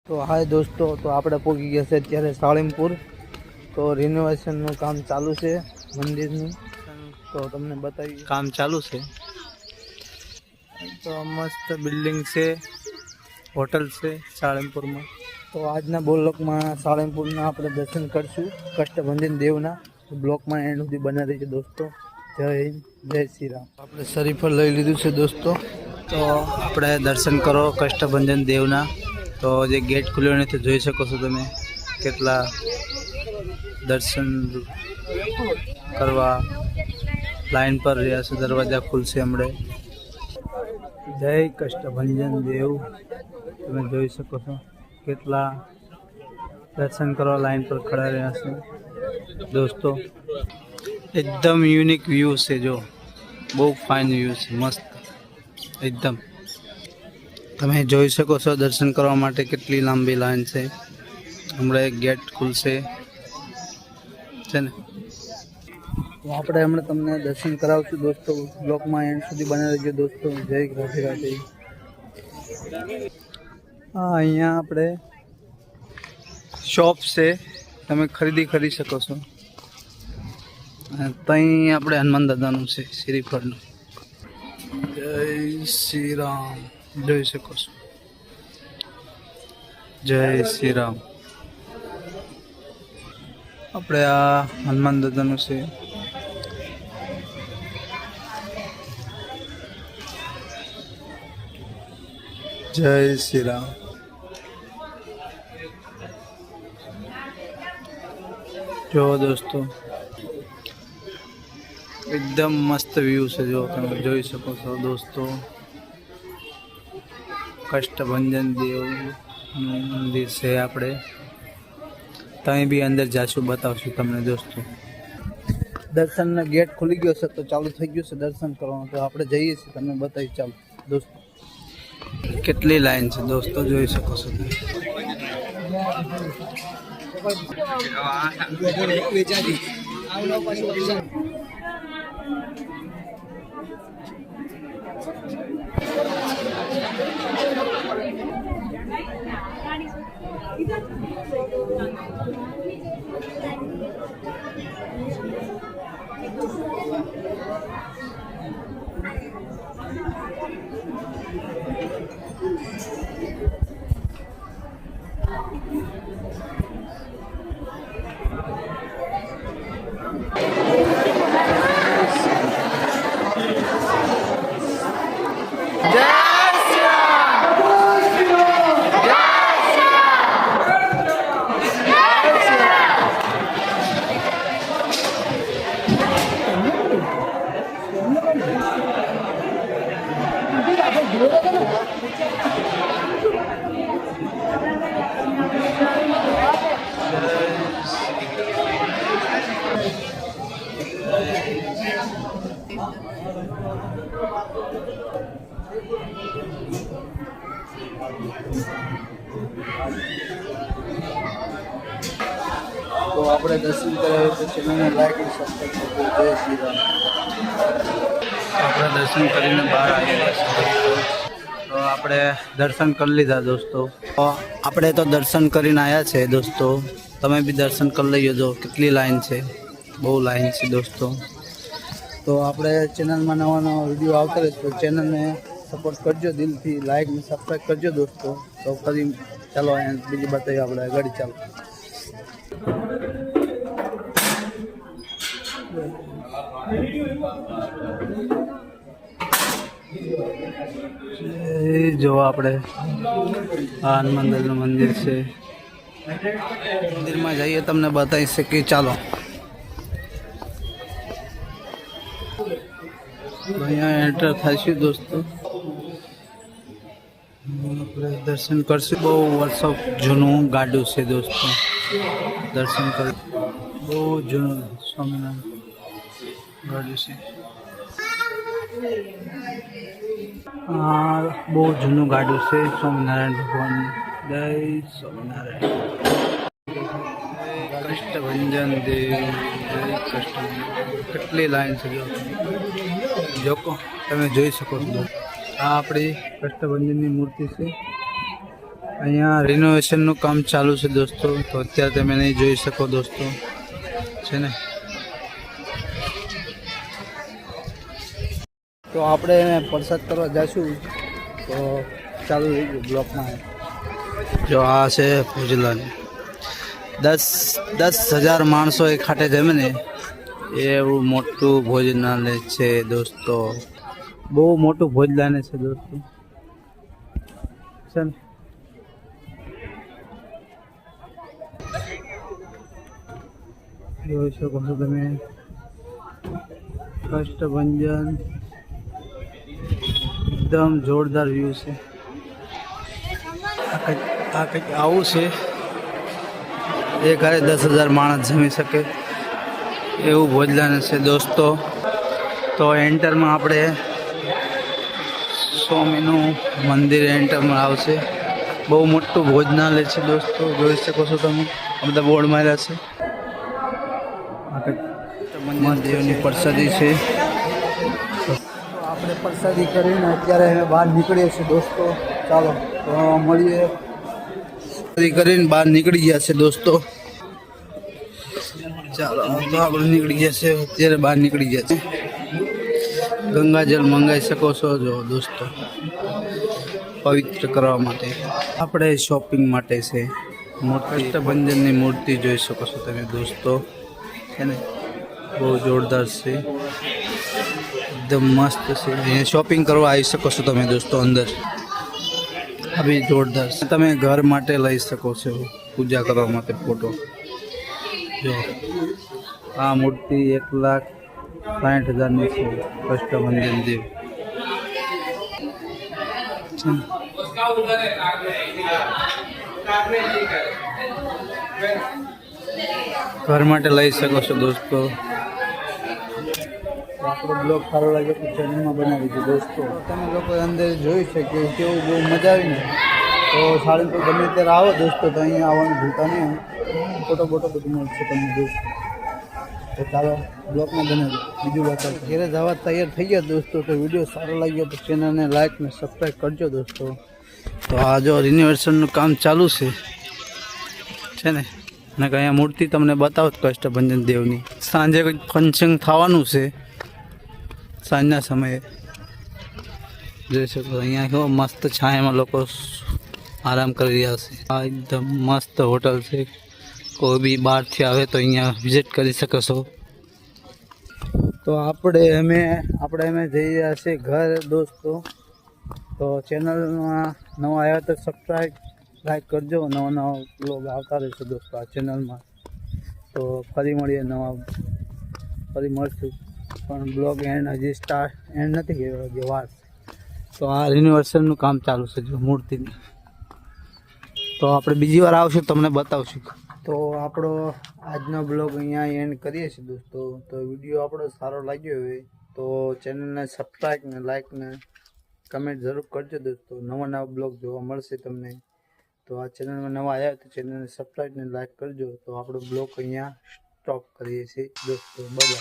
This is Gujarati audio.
તો હાય દોસ્તો, તો આપણે પહોંચી ગયા છે અત્યારે સાળીમપુર. તો રિનોવેશનનું કામ ચાલુ છે મંદિરનું, તો તમને બતાવી. કામ ચાલુ છે તો મસ્ત બિલ્ડિંગ છે, હોટલ છે સાળીમપુરમાં. તો આજના બ્લોકમાં સાળીમપુરના આપણે દર્શન કરશું કષ્ટભંજન દેવના. બ્લોકમાં એન્ડ સુધી બના રહી છે દોસ્તો. જય હિન્દ, જય શ્રી રામ. આપણે શરીફળ લઈ લીધું છે દોસ્તો, તો આપણે દર્શન કરો કષ્ટભંજન દેવના. તો જે ગેટ ખુલ્યો નથી, જોઈ શકો છો તમે કેટલા દર્શન કરવા લાઈન પર રહ્યા છે. દરવાજા ખુલશે હમણાં. જય કષ્ટભંજન દેવ. તમે જોઈ શકો છો કેટલા દર્શન કરવા લાઈન પર ખડા રહ્યા છે દોસ્તો. એકદમ યુનિક વ્યૂ છે, જો બહુ ફાઇન વ્યૂ છે, મસ્ત એકદમ. તમે જોઈ શકો છો દર્શન કરવા માટે કેટલી લાંબી લાઈન છે. હમણાં એક ગેટ ખુલશે છે ને, તો આપણે હમણાં તમને દર્શન કરાવશું દોસ્તો. બ્લોકમાં એન્ડ સુધી બના રહેજો દોસ્તો. જય રાધે રાધે. હા, અહીંયા આપણે શોપ છે, તમે ખરીદી કરી શકો છો. ત્યાં આપણે હનુમાન દાદાનું છે શ્રીફળનું. જય શ્રી રામ. જોઈ શકો છો. જય શ્રી રામ. આપણે આ હનુમાન દાદાનું છે. જય શ્રી રામ. જો દોસ્તો એકદમ મસ્ત વ્યૂ છે, જો તમે જોઈ શકો છો દોસ્તો. કષ્ટભંજન દેવનું મંદિર છે. આપણે ત્યાં બી અંદર જાશું, બતાવશું તમને દોસ્તો. દર્શનનો ગેટ ખુલી ગયો છે, તો ચાલુ થઈ ગયું છે દર્શન કરવાનું. તો આપણે જઈએ છીએ, તમને બતાવી. ચાલો દોસ્તો, કેટલી લાઈન છે દોસ્તો, જોઈ શકો છો. તો આપણે દર્શન કરાવ્યું તો ચેનલને લાઈક અને સબસ્ક્રાઈબ કરજો. જય શ્રી રામ. આપણે દર્શન કરીને બહાર આવ્યા છીએ. તો આપણે દર્શન કરી લીધા દોસ્તો. તો આપણે તો દર્શન કરીને આવ્યા છે દોસ્તો. તમે બી દર્શન કરી લઈ જો કેટલી લાઈન છે, બહુ લાઈન છે દોસ્તો. તો આપણે ચેનલમાં નવા નવા વિડીયો આવતા રહે, તો ચેનલને સપોર્ટ કરજો દિલથી, લાઈક અને સબસ્ક્રાઈબ કરજો દોસ્તો. તો ફરી ચાલો અહીંયા બીજી બતાવીએ આપણે ગાડી. ચાલો જો આપણે આ હનુમાન દાદાનું મંદિર છે. મંદિરમાં જઈએ તમને બતાવી શકીએ. ચાલો અહીંયા એન્ટર થઈશું દોસ્તો. આપણે દર્શન કરશું. બહુ વર્ષો જૂનું ગાડું છે દોસ્તો. દર્શન કરી બહુ જૂનું સ્વામિનારાયણ ગાડું છે. બહુ જૂનું ગાડું છે સ્વામિનારાયણ ભગવાનનું. જય સ્વામિનારાયણ. કષ્ટભંજન દેવ. જય કષ્ટભંજન. કેટલી લાઈન છે જો તમે જોઈ શકો છો. આ આપણી કષ્ટભંજનની મૂર્તિ છે. અહીંયા રિનોવેશનનું કામ ચાલુ છે દોસ્તો, તો અત્યારે તમે નહીં જોઈ શકો દોસ્તો, છે ને. તો આપણે પ્રસાદ કરવા જઈશું, તો ચાલુ થઈ ગયું બ્લોકમાં. જો આ છે ભોજલાની 10,000 માણસો એક ખાતે જમે ને એવું મોટું ભોજનાલય છે દોસ્તો. બહુ મોટું ભોજનાલય છે દોસ્તો, છે ને. જોઈ શકો છો તમે કષ્ટભંજન, એકદમ જોરદાર વ્યૂ છે. આ કંઈક આવું છે, એ ઘરે 10,000 માણસ જમી શકે એવું ભોજનાલય છે દોસ્તો. તો એન્ટરમાં આપણે સ્વામીનું મંદિર એન્ટરમાં આવશે. બહુ મોટું ભોજનાલય છે દોસ્તો, જોઈ શકો છો તમે. બધા બોર્ડ માર્યા છે. દેવની પ્રસાદી છે. આપણે પ્રસાદી કરીને અત્યારે અમે બહાર નીકળીએ છીએ દોસ્તો. ચાલો તો મળીએ. પ્રસાદી કરીને બહાર નીકળી ગયા છે દોસ્તો. ચાલો તો આપણે નીકળી ગયા છે, અત્યારે બહાર નીકળી ગયા છે. ગંગાજળ મંગાવી શકો છો જો દોસ્તો, પવિત્ર કરવા માટે. આપણે શોપિંગ માટે છે. કષ્ટભંજનની મૂર્તિ જોઈ શકો છો તમે દોસ્તો, છે ને. બહુ જોરદાર છે, એકદમ મસ્ત છે. અહીંયા શોપિંગ કરવા આવી શકો છો તમે દોસ્તો અંદર. આ બી જોરદાર છે. તમે ઘર માટે લઈ શકો છો, પૂજા કરવા માટે ફોટો. જો આ મૂર્તિ 1,60,000ની છે, કષ્ટભંજન દેવ. ઘર માટે લઈ શકો છો દોસ્તો. આપણો બ્લોગ સારો લાગે તો ચેનલમાં બનાવી દીધો દોસ્તો. તમે લોકો અંદર જોઈ છે કે કેવું બહુ મજા આવી ને. તો સાળંગપુર ગમે ત્યારે આવો દોસ્તો, તો અહીંયા આવવાનું ભૂલતા નહીં. ફોટો બધું મળશે તમને દોસ્તો. તો ચાલો બ્લોગમાં બનાવી બીજું બતાવો. ઘેરે જવા તૈયાર થઈ ગયા દોસ્તો. તો વિડીયો સારો લાગ્યો તો ચેનલને લાઈક ને સબસ્ક્રાઈબ કરજો દોસ્તો. તો આ જો રિનોવેશનનું કામ ચાલુ છે ને. અને અહીંયા મૂર્તિ તમને બતાવો કષ્ટભંજન દેવની. સાંજે કંઈક ફંક્શન થવાનું છે, સાંજના સમયે જોઈ શકો. અહીંયા કેવો મસ્ત છાયામાં લોકો આરામ કરી રહ્યા છે. આ એકદમ મસ્ત હોટલ છે. કોઈ બી બહારથી આવે તો અહીંયા વિઝિટ કરી શકો છો. તો આપણે અમે જઈ રહ્યા છીએ ઘર દોસ્તો. તો ચેનલમાં નવા આવ્યા તો સબસ્ક્રાઈબ લાઈક કરજો. નવા બ્લોગ આવતા રહેશે દોસ્તો આ ચેનલમાં. તો ફરી મળશું. પણ બ્લોગ એન્ડ હજી એન્ડ નથી ગયો, હજી વાર. તો આ રિનોવેશનનું કામ ચાલુ છે જો મૂર્તિની. તો આપણે બીજી વાર આવશું તમને બતાવશું. તો આપણો આજનો બ્લોગ અહીંયા એન્ડ કરીએ છીએ દોસ્તો. તો વિડીયો આપણો સારો લાગ્યો હોય તો ચેનલને સબસ્ક્રાઈબ ને લાઈક ને કમેન્ટ જરૂર કરજો દોસ્તો. નવા બ્લોગ જોવા મળશે તમને. તો આ ચેનલમાં નવા આવ્યા તો ચેનલને સબસ્ક્રાઈબ ને લાઈક કરજો. તો આપણો બ્લોગ અહીંયા સ્ટોપ કરીએ છીએ દોસ્તો. બાય.